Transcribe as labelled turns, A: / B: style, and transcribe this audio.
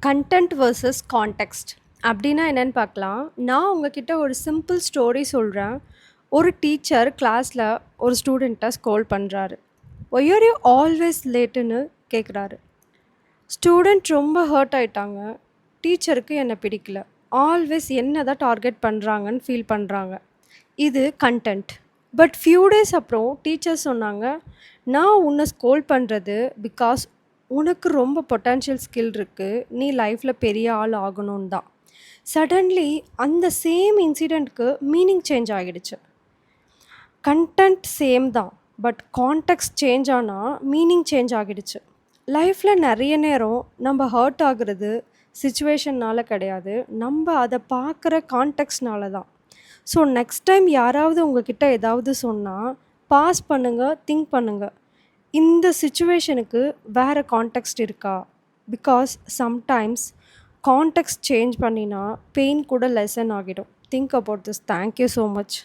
A: Content versus context அப்படின்னா என்னன்னு பார்க்கலாம். நான் உங்ககிட்ட ஒரு சிம்பிள் ஸ்டோரி சொல்கிறேன். ஒரு டீச்சர் கிளாஸில் ஒரு ஸ்டூடெண்ட்டை ஸ்கோல் பண்ணுறாரு. ஒய் ஆர் யூ ஆல்வேஸ் லேட்டுன்னு கேட்குறாரு. ஸ்டூடெண்ட் ரொம்ப ஹர்ட் ஆயிட்டாங்க. டீச்சருக்கு என்னை பிடிக்கல, ஆல்வேஸ் என்ன தான் டார்கெட் பண்ணுறாங்கன்னு ஃபீல் பண்ணுறாங்க. இது கண்டென்ட். பட் ஃபியூ டேஸ் அப்புறம் டீச்சர் சொன்னாங்க, நான் உன்னை ஸ்கோல் பண்ணுறது பிகாஸ் உனக்கு ரொம்ப பொட்டன்ஷியல் ஸ்கில் இருக்குது, நீ லைஃப்பில் பெரிய ஆள் ஆகணும்னு தான். சடன்லி அந்த சேம் இன்சிடெண்ட்க்கு மீனிங் சேஞ்ச் ஆகிடுச்சு. கண்டென்ட் சேம் தான், பட் கான்டெக்ஸ்ட் சேஞ்ச் ஆனால் மீனிங் சேஞ்ச் ஆகிடுச்சு. லைஃப்பில் நிறைய நேரம் நம்ம ஹர்ட் ஆகுறது சுச்சுவேஷன்னால் கிடையாது, நம்ம அதை பார்க்குற கான்டெக்ஸ்ட்னால தான். ஸோ நெக்ஸ்ட் டைம் யாராவது உங்ககிட்ட ஏதாவது சொன்னால் பாஸ் பண்ணுங்கள், திங்க் பண்ணுங்கள், இந்த சிச்சுவேஷனுக்கு வேறு கான்டெக்ஸ்ட் இருக்கா? பிகாஸ் சம்டைம்ஸ் கான்டெக்ஸ்ட் சேஞ்ச் பண்ணினா பெயின் கூட லெசன் ஆகிடும். Think about this. Thank you so much.